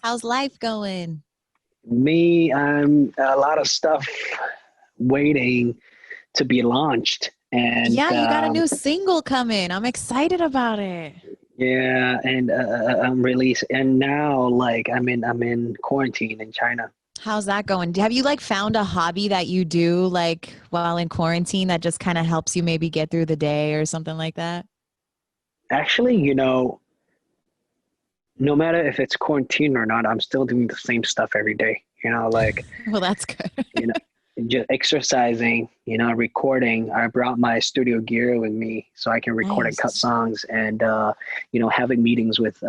How's life going? Me, I'm a lot of stuff waiting to be launched, and Yeah, you got a new single coming. I'm excited about it. yeah, and I'm released, and now like I'm in quarantine in China. How's that going? Have you like found a hobby that you do like while in quarantine that just kind of helps you maybe get through the day or something like that? Actually, no matter if it's quarantine or not, I'm still doing the same stuff every day. Well, that's good. You know, just exercising, recording. I brought my studio gear with me so I can record and cut Nice. songs, and having meetings with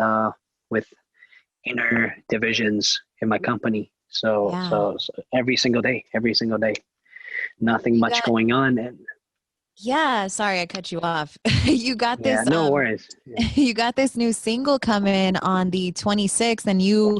inner divisions in my company. So, Yeah. so, so every single day, nothing You much got, going on. And yeah, sorry I cut you off. You got yeah, this no worries. Yeah. you got this new single coming on the 26th and you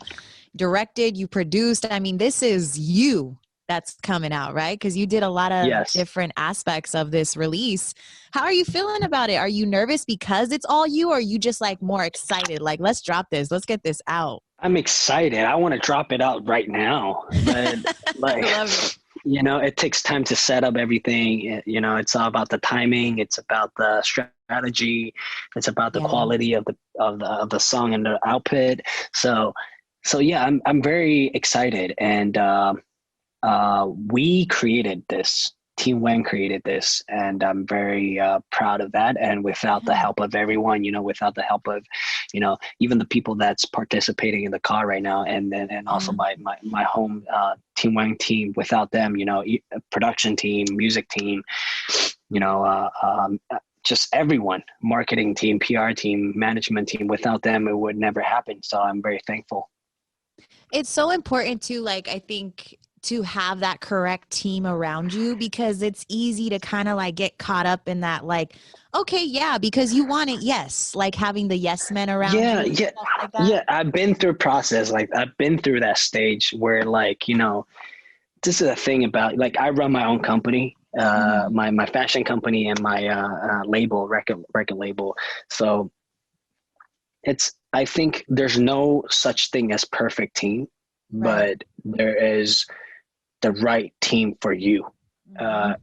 directed, you produced. I mean, this is you that's coming out, right? Because you did a lot of Yes. different aspects of this release. How are you feeling about it? Are you nervous because it's all you, or are you just like more excited? Like, let's drop this, let's get this out. I'm excited. I want to drop it out right now, but I like, love it. it takes time to set up everything. It's all about the timing. It's about the strategy. It's about the Yeah. quality of the song and the output. So, so yeah, I'm very excited, and we created this. Team Wang created this, and I'm very proud of that. And without the Yeah. help of everyone, without the help of, even the people that's participating in the car right now, and also Yeah. my home Team Wang team. Without them, production team, music team, just everyone, marketing team, PR team, management team. Without them, it would never happen. So I'm very thankful. It's so important to like, I think, to have that correct team around you because it's easy to kind of like get caught up in that like, okay, yeah, because you want it, yes, like having the yes men around Yeah, you and yeah, stuff like that. yeah. I've been through process. Like I've been through that stage where, like, this is a thing about, like, I run my own company, Mhm. my fashion company, and my label, record label. So I think there's no such thing as perfect team, Right. but there is the right team for you. Mhm. Uh,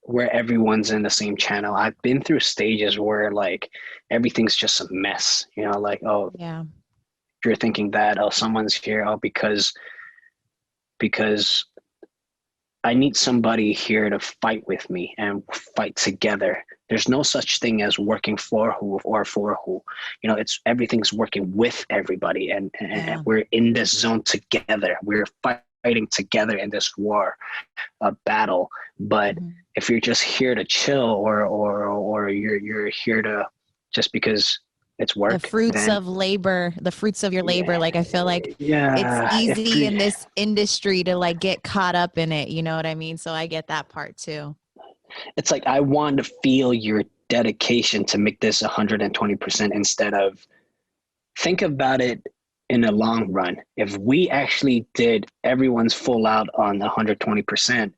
where everyone's in the same channel. I've been through stages where like everything's just a mess, like, oh, Yeah. you're thinking that, oh, someone's here, oh, because I need somebody here to fight with me and fight together. There's no such thing as working for who or for who. It's everything's working with everybody, and Yeah. we're in this zone together. We're fighting together in this war, a battle. But Mhm. if you're just here to chill, or you're here to just because it's The work, fruits then of labor, the fruits of your labor. yeah, Like I feel like it's yeah. If easy you in this industry to like get caught up in it. You know what I mean? So I get that part too. It's like, I want to feel your dedication to make this 120%, instead of, think about it in the long run. If we actually did everyone's full out on 120%,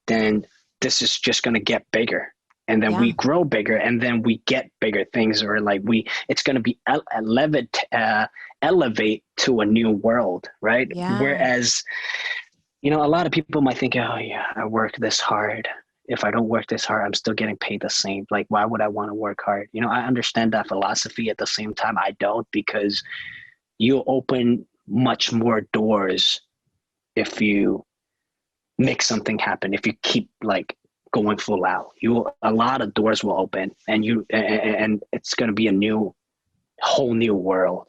then this is just going to get bigger. And then Yeah. we grow bigger, and then we get bigger things, or like it's going to be elevate to a new world, right? Yeah. Whereas, a lot of people might think, oh yeah, I work this hard. If I don't work this hard, I'm still getting paid the same. Like, why would I want to work hard? I understand that philosophy. At the same time, I don't, because you open much more doors if you make something happen. If you keep like going full out, a lot of doors will open, and it's going to be a whole new world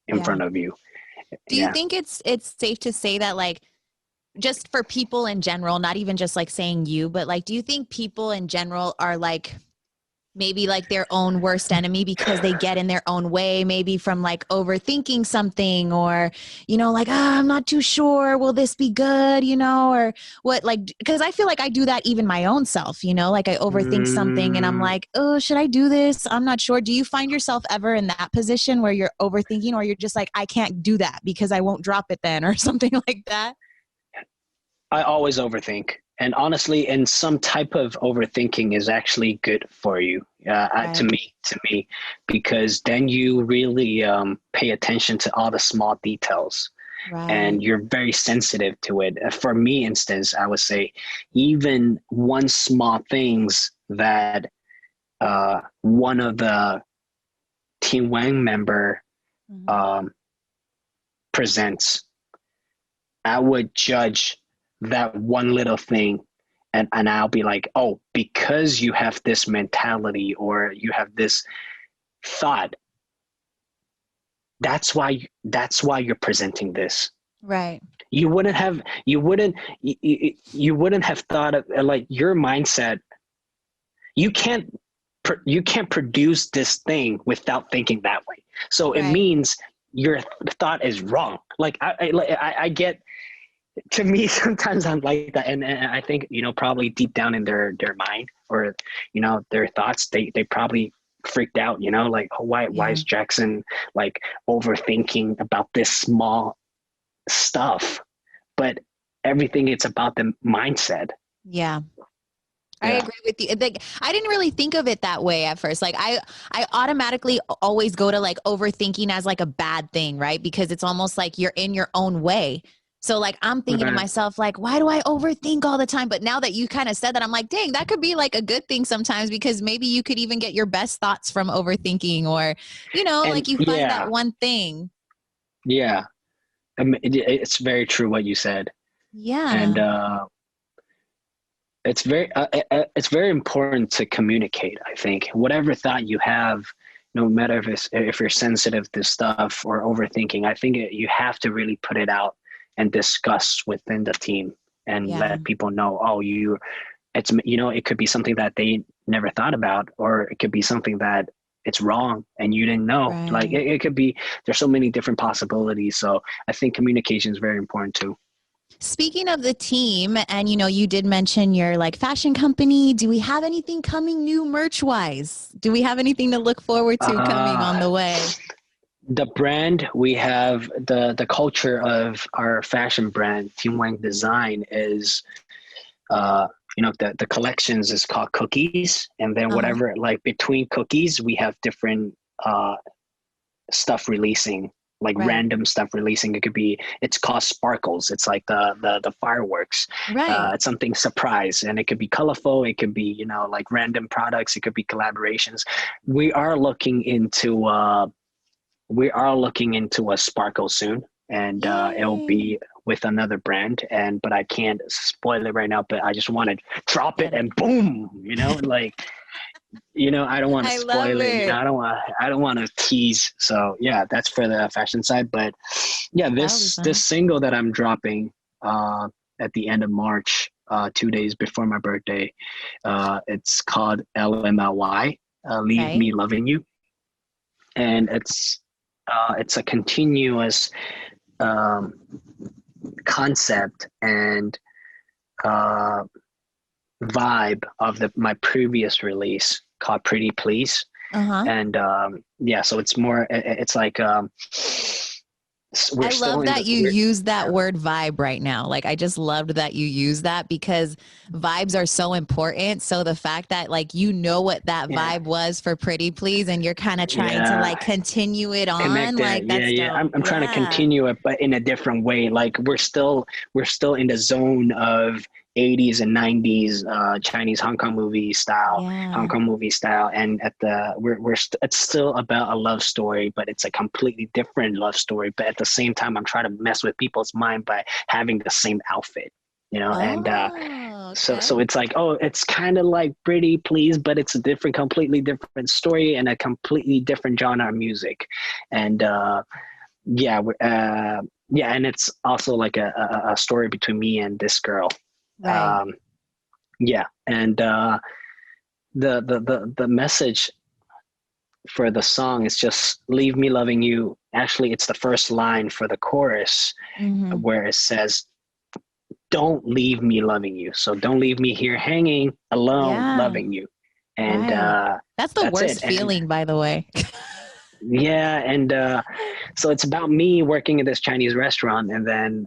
in Yeah. front of you. Do you Yeah. think it's safe to say that like just for people in general, not even just like saying you, but like do you think people in general are like maybe like their own worst enemy because they get in their own way, maybe from like overthinking something or, like, I'm not too sure. Will this be good? Or what, like, because I feel like I do that even my own self, like I overthink something and I'm Mm, like, oh, should I do this? I'm not sure. Do you find yourself ever in that position where you're overthinking or you're just like, I can't do that because I won't drop it then or something like that? I always overthink And honestly, and some type of overthinking is actually good for you, Right. to me, because then you really pay attention to all the small details, Right. and you're very sensitive to it. For me, instance, I would say even one small things that one of the Team Wang member Mhm. um, presents, I would judge that one little thing, and I'll be like, oh, because you have this mentality or you have this thought, that's why you're presenting this. Right. You wouldn't have thought of like your mindset. You can't you can't produce this thing without thinking that way. So it Right. means your thought is wrong. Like I get, to me sometimes I'm like that, and I think, you know, probably deep down in their mind, or you know, their thoughts, they probably freaked out, you know, like, oh, why Yeah. is Jackson like overthinking about this small stuff? But everything, it's about the mindset. Yeah. I Yeah. agree with you. Like, I didn't really think of it that way at first. Like, I automatically always go to like overthinking as like a bad thing, right? Because it's almost like you're in your own way. So like I'm thinking to Right. myself, like, why do I overthink all the time? But now that you kind of said that, I'm like, dang, that could be like a good thing sometimes, because maybe you could even get your best thoughts from overthinking, or, And like you find that yeah, one thing. yeah, it's very true what you said. And Yeah. it's very important to communicate. I think whatever thought you have, no matter if you're sensitive to stuff or overthinking, I think you have to really put it out and discuss within the team and Yeah. let people know, oh, it's, you know, it could be something that they never thought about, or it could be something that it's wrong and you didn't know. Like Right. it could be, there's so many different possibilities. So I think communication is very important too. Speaking of the team, and you did mention your like fashion company. Do we have anything coming new merch wise? Do we have anything to look forward to coming on Uh, the way? the brand, we have the culture of our fashion brand, Team Wang Design, is uh, you know, the collections is called cookies, and then Uh huh. whatever, like between cookies we have different uh, stuff releasing, like Right. random stuff releasing. It could be, it's called sparkles, it's like the fireworks. Right. It's something surprise, and it could be colorful, it could be, you know, like random products, it could be collaborations. We are looking into a sparkle soon, and it'll Yay. be with another brand, and but I can't spoil it right now, but I just want to drop it Get it. and boom, you know, like, you know, I don't want to I love spoil it, you know, it. I don't want to tease. So yeah, that's for the fashion side. But yeah, That'll be this fun. single that I'm dropping at the end of March, 2 days before my birthday, it's called LMLY, Leave Right. Me Loving You. And it's a continuous um, concept and uh, vibe of my previous release called Pretty Please. Uh huh. And yeah, so it's more, it's like we're I still love in that the you use that word vibe right now. Like, I just loved that you use that, because vibes are so important. So the fact that like what that yeah, vibe was for Pretty Please, and you're kind of trying to yeah, like continue it on, connect it. like Yeah, that's yeah, dope. I'm trying to Yeah. continue it, but in a different way. Like we're still in the zone of 80s and 90s Chinese Hong Yeah. Kong movie style, and at the it's still about a love story, but it's a completely different love story. But at the same time, I'm trying to mess with people's mind by having the same outfit, you know, and Oh, so okay. it's like, oh, it's kind of like Pretty Please, but it's a completely different story and a completely different genre of music. And yeah, yeah, and it's also like a story between me and this girl. Right. um yeah, and the message for the song is just leave me loving you. Actually, it's the first line for the chorus, Mm-hmm. where it says, don't leave me loving you. So don't leave me here hanging alone Yeah. loving you. And Right. That's the that's it. worst And feeling, by the way. yeah, and so it's about me working at this Chinese restaurant, and then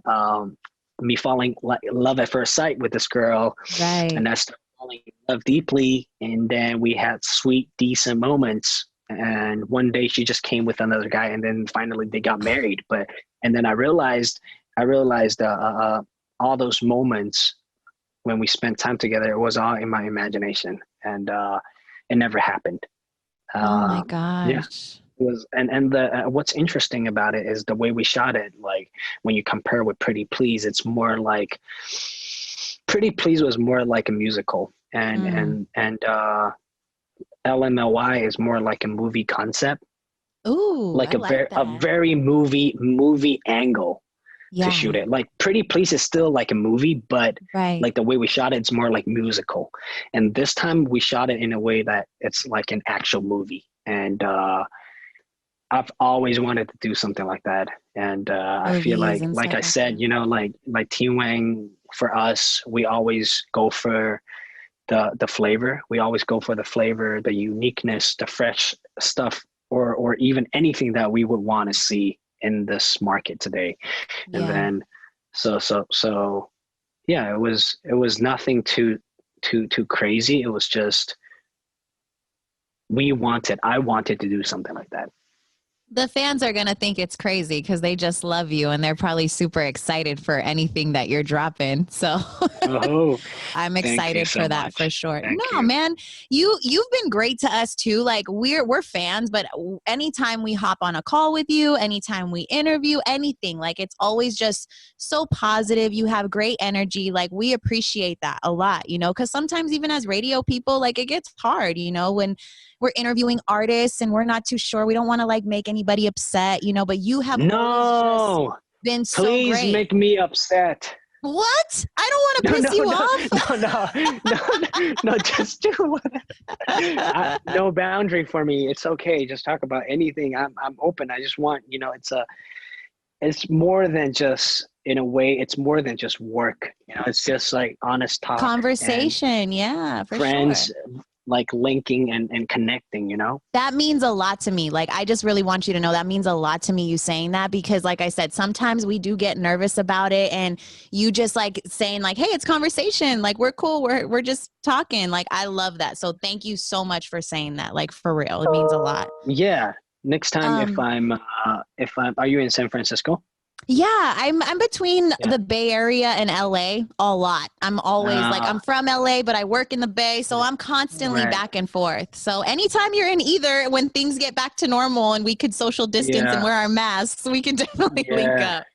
me falling love at first sight with this girl, Right. and I started falling in love deeply. And then we had sweet, decent moments. And one day she just came with another guy, and then finally they got married. And then I realized all those moments when we spent time together, it was all in my imagination, and it never happened. Oh my Yeah, gosh. it was, and the what's interesting about it is the way we shot it. Like when you compare with Pretty Please, it's more like Pretty Please was more like a musical, and LMLY is more like a movie concept, Ooh, like I like a that. very movie angle to shoot Yeah. it. Like Pretty Please is still like a movie, but Right. like the way we shot it's more like musical. And this time we shot it in a way that it's like an actual movie. And I've always wanted to do something like that. And I feel Movies and like stuff I like said, that. you know, like Team Wang, for us, we always go for the flavor. We always go for the flavor, the uniqueness, the fresh stuff, or even anything that we would want to see in this market today. And Yeah. then so yeah, it was nothing too crazy. It was just I wanted to do something like that. The fans are going to think it's crazy because they just love you and they're probably super excited for anything that you're dropping. So Oh, I'm thank you excited so for that for much. sure. Thank No, you. man, you've been great to us too. Like we're fans, but anytime we hop on a call with you, anytime we interview anything, like it's always just so positive. You have great energy. Like we appreciate that a lot, you know, because sometimes even as radio people, like it gets hard, you know, when we're interviewing artists and we're not too sure. We don't want to like make anybody upset, you know, but you have always just No, been so please great. make me upset. What? I don't want to No, piss no, you no, off. no, no, just do no boundary for me. It's okay. Just talk about anything. I'm open. I just want, you know, it's more than just, in a way, it's more than just work. You know, it's just like honest talk and Conversation. Yeah, for sure. friends, like linking and connecting, you know? That means a lot to me. Like, I just really want you to know that means a lot to me, you saying that, because like I said, sometimes we do get nervous about it and you just like saying like, hey, it's conversation. Like we're cool. We're just talking. Like, I love that. So thank you so much for saying that. Like for real. It means a lot. Yeah. Next time, Um, are you in San Francisco? Yeah, I'm between Yeah. the Bay Area and LA a lot. I'm always like Uh, I'm from LA, but I work in the Bay, so I'm constantly right. back and forth. So anytime you're in either, when things get back to normal and we could social distance and Yeah. wear our masks, we can definitely link Yeah. up.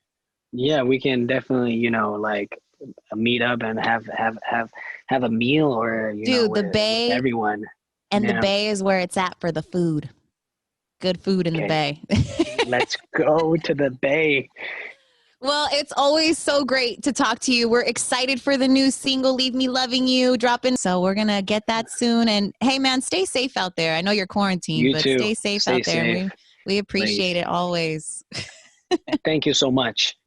Yeah. We can definitely, you know, like meet up and have a meal, or, you know, Dude, the with Bay everyone. and the Yeah. Bay is where it's at for the food. Good food in the Okay. Bay. Let's go to the Bay. Well, it's always so great to talk to you. We're excited for the new single, Leave Me Loving You, dropping. So we're going to get that soon. And hey, man, stay safe out there. I know you're quarantined, You but too. stay safe Stay out there. And safe, we appreciate please. it always. Thank you so much.